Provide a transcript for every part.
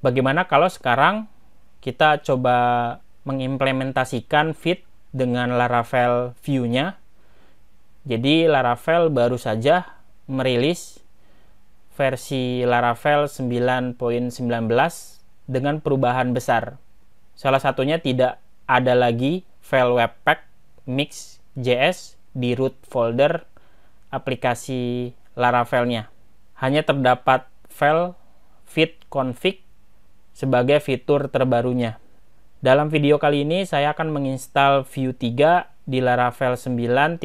Bagaimana kalau sekarang kita coba mengimplementasikan Vite dengan Laravel Vue-nya. Jadi Laravel baru saja merilis versi Laravel 9.19 dengan perubahan besar. Salah satunya tidak ada lagi file webpack mix.js di root folder aplikasi Laravelnya. Hanya terdapat file vite config sebagai fitur terbarunya. Dalam video kali ini saya akan menginstal Vue 3 di Laravel 9.19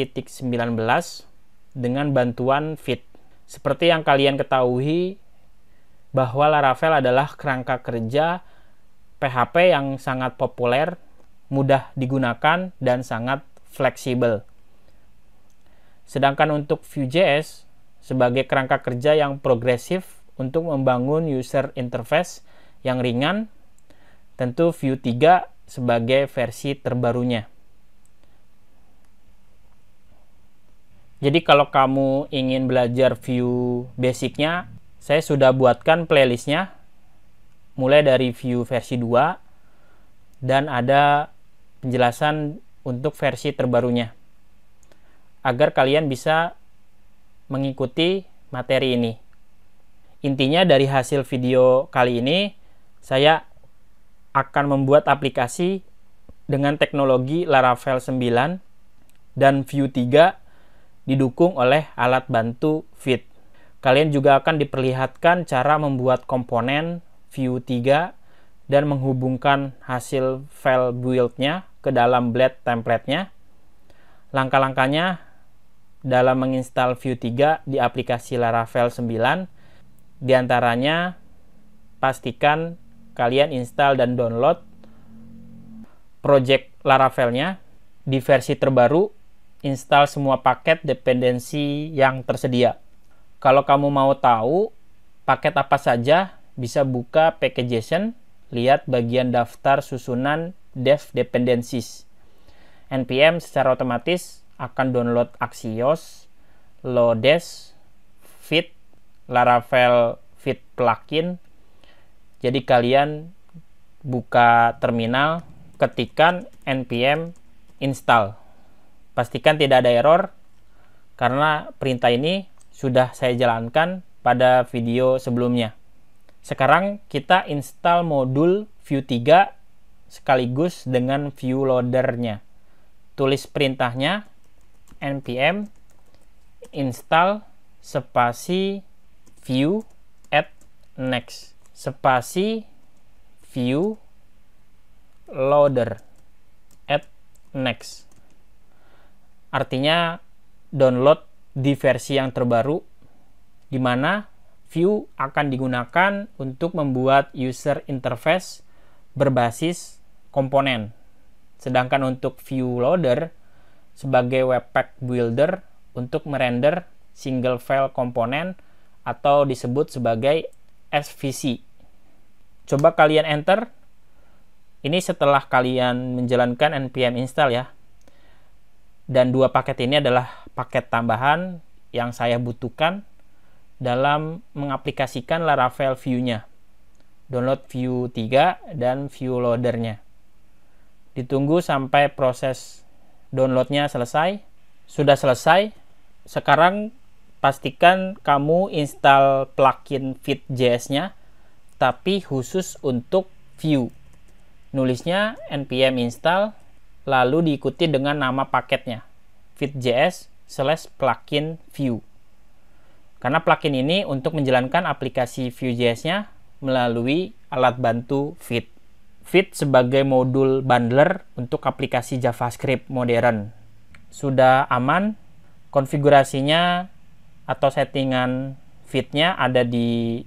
dengan bantuan Vite. Seperti yang kalian ketahui bahwa Laravel adalah kerangka kerja PHP yang sangat populer, mudah digunakan, dan sangat fleksibel. Sedangkan untuk Vue.js sebagai kerangka kerja yang progresif untuk membangun user interface yang ringan, tentu Vue 3 sebagai versi terbarunya. Jadi kalau kamu ingin belajar Vue basicnya, saya sudah buatkan playlistnya mulai dari Vue versi 2 dan ada penjelasan untuk versi terbarunya agar kalian bisa mengikuti materi ini. Intinya dari hasil video kali ini, saya akan membuat aplikasi dengan teknologi Laravel 9 dan Vue 3 didukung oleh alat bantu Vite. Kalian juga akan diperlihatkan cara membuat komponen Vue 3 dan menghubungkan hasil file build-nya ke dalam blade template-nya. Langkah-langkahnya dalam menginstal Vue 3 di aplikasi Laravel 9, diantaranya pastikan kalian install dan download project Laravelnya. Di versi terbaru, install semua paket dependensi yang tersedia. Kalau kamu mau tahu paket apa saja, bisa buka Packages, lihat bagian daftar susunan dev dependencies. npm secara otomatis akan download Axios, Lodes, Vite, Laravel Vite plugin. Jadi kalian buka terminal, ketikkan npm install. Pastikan tidak ada error karena perintah ini sudah saya jalankan pada video sebelumnya. Sekarang kita install modul Vue 3 sekaligus dengan Vue loader-nya. Tulis perintahnya npm install spasi Vue add next spasi Vue loader add next. Artinya download di versi yang terbaru, di mana Vue akan digunakan untuk membuat user interface berbasis komponen. Sedangkan untuk Vue loader sebagai webpack builder untuk merender single file komponen atau disebut sebagai SVC. Coba kalian enter. Ini setelah kalian menjalankan npm install ya. Dan dua paket ini adalah paket tambahan yang saya butuhkan dalam mengaplikasikan Laravel Vue-nya. Download Vue 3 dan Vue loader-nya. Ditunggu sampai proses download-nya selesai. Sudah selesai. Sekarang pastikan kamu install plugin Vite.js-nya, tapi khusus untuk Vue. Nulisnya npm install, lalu diikuti dengan nama paketnya, Vite.js/plugin Vue. Karena plugin ini untuk menjalankan aplikasi Vue.js-nya melalui alat bantu Vite. Vite sebagai modul bundler untuk aplikasi JavaScript modern. Sudah aman, konfigurasinya atau settingan Vite-nya ada di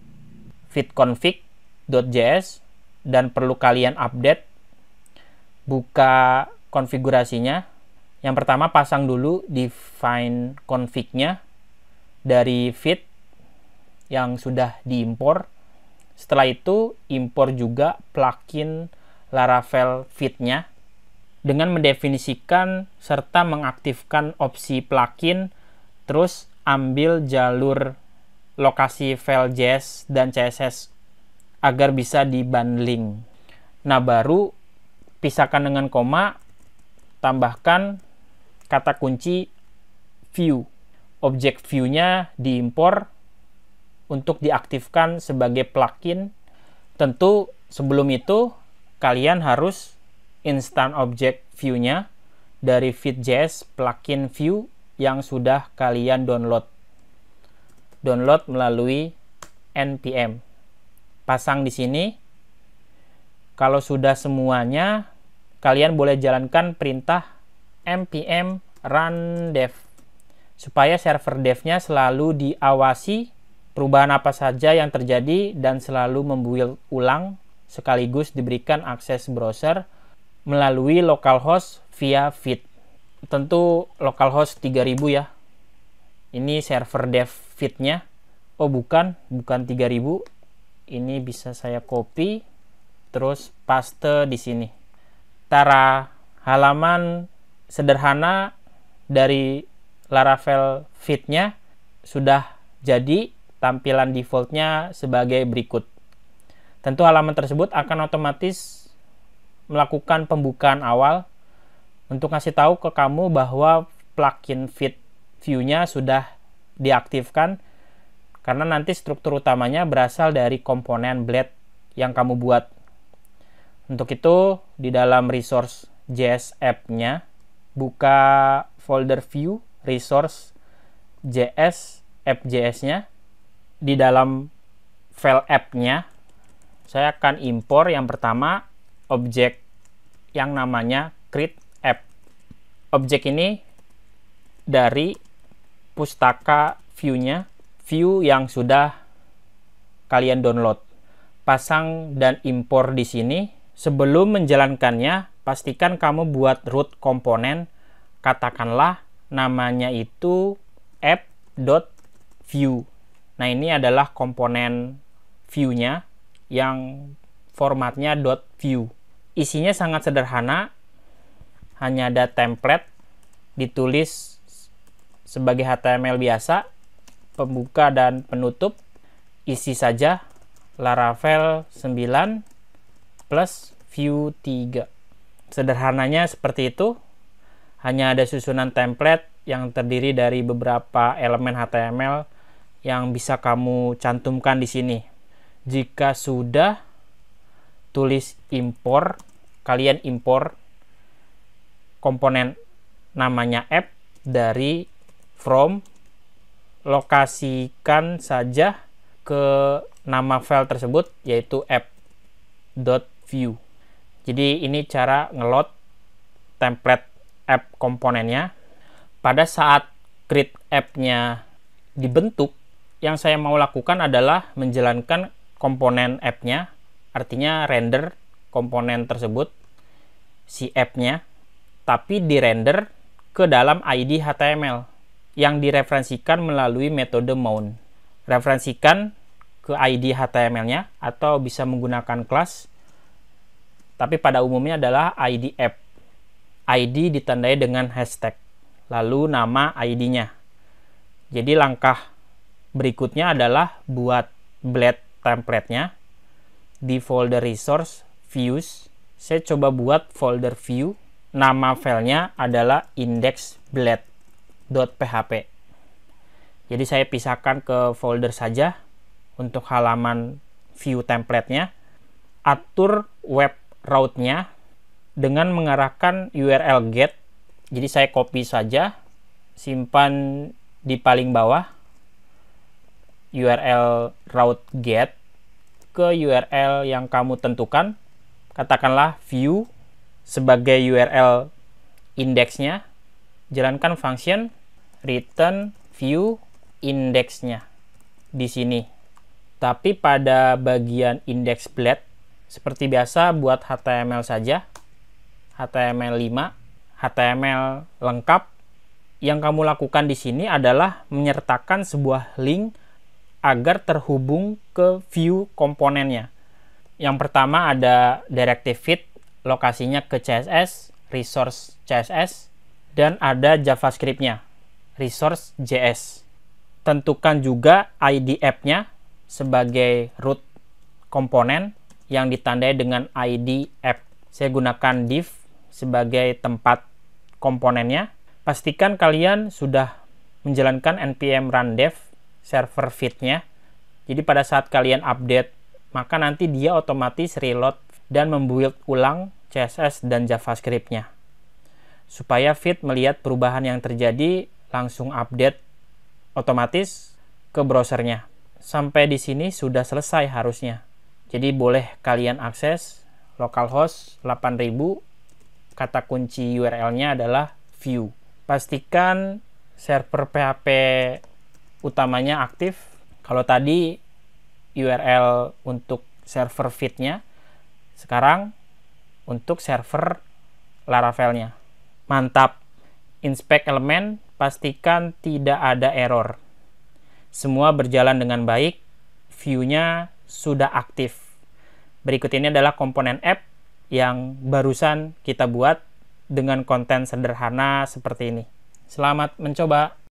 viteconfig.js dan perlu kalian update. Buka konfigurasinya. Yang pertama pasang dulu define config-nya dari Vite yang sudah diimpor. Setelah itu impor juga plugin Laravel Vite-nya dengan mendefinisikan serta mengaktifkan opsi plugin, terus ambil jalur lokasi file JS dan CSS agar bisa dibundling. Nah, baru pisahkan dengan koma, tambahkan kata kunci view. Objek view-nya diimpor untuk diaktifkan sebagai plugin. Tentu sebelum itu kalian harus instan objek view-nya dari Vite.js plugin view yang sudah kalian download. Download melalui npm. Pasang di sini. Kalau sudah semuanya, kalian boleh jalankan perintah npm run dev supaya server dev-nya selalu diawasi perubahan apa saja yang terjadi dan selalu membuild ulang sekaligus diberikan akses browser melalui localhost via Vite. Tentu localhost 3000 ya. Ini server dev Vite-nya. Oh bukan 3000. Ini bisa saya copy terus paste di sini. Tara halaman sederhana dari Laravel Vite-nya sudah jadi. Tampilan defaultnya sebagai berikut. Tentu halaman tersebut akan otomatis melakukan pembukaan awal untuk ngasih tahu ke kamu bahwa plugin Vite view-nya sudah diaktifkan, karena nanti struktur utamanya berasal dari komponen blade yang kamu buat. Untuk itu, di dalam resource JS app-nya, buka folder view resource JS app.js-nya. Di dalam file app-nya, saya akan impor yang pertama objek yang namanya create app. Objek ini dari pustaka view-nya, view yang sudah kalian download. Pasang dan impor di sini. Sebelum menjalankannya, pastikan kamu buat root komponen, katakanlah namanya itu app.view. Nah, ini adalah komponen view-nya yang formatnya .view. Isinya sangat sederhana, hanya ada template, ditulis sebagai HTML biasa, pembuka dan penutup, isi saja Laravel 9 plus view 3. Sederhananya seperti itu, hanya ada susunan template yang terdiri dari beberapa elemen HTML yang bisa kamu cantumkan di sini. Jika sudah, tulis impor, kalian impor komponen namanya app dari from, lokasikan saja ke nama file tersebut yaitu app.view. Jadi ini cara ngeload template app komponennya. Pada saat create app-nya dibentuk, yang saya mau lakukan adalah menjalankan komponen app-nya, artinya render komponen tersebut, si app-nya, tapi dirender ke dalam ID HTML yang direferensikan melalui metode mount. Referensikan ke ID HTML-nya atau bisa menggunakan kelas, tapi pada umumnya adalah ID app. ID ditandai dengan hashtag, lalu nama ID-nya. Jadi langkah berikutnya adalah buat blade template-nya di folder resource views. Saya coba buat folder view. Nama filenya adalah index.blade.php. Jadi saya pisahkan ke folder saja untuk halaman view template-nya. Atur web route-nya dengan mengarahkan URL get. Jadi saya copy saja, simpan di paling bawah URL route get ke URL yang kamu tentukan, katakanlah view sebagai URL indeksnya, jalankan function return view indeksnya di sini. Tapi pada bagian index blade, seperti biasa buat HTML saja, HTML5, HTML lengkap. Yang kamu lakukan di sini adalah menyertakan sebuah link agar terhubung ke view komponennya. Yang pertama ada directive Vite, lokasinya ke CSS, resource CSS, dan ada JavaScript-nya, resource JS. Tentukan juga ID app-nya sebagai root komponen yang ditandai dengan ID app. Saya gunakan div sebagai tempat komponennya. Pastikan kalian sudah menjalankan npm run dev server feed-nya. Jadi pada saat kalian update, maka nanti dia otomatis reload dan membuild ulang CSS dan JavaScript-nya. Supaya feed melihat perubahan yang terjadi, langsung update otomatis ke browsernya. Sampai di sini sudah selesai harusnya. Jadi boleh kalian akses localhost 8000, kata kunci URL-nya adalah view. Pastikan server PHP utamanya aktif. Kalau tadi URL untuk server feed-nya, sekarang untuk server Laravel-nya. Mantap. Inspect elemen, pastikan tidak ada error. Semua berjalan dengan baik, view-nya sudah aktif. Berikut ini adalah komponen app yang barusan kita buat dengan konten sederhana seperti ini. Selamat mencoba!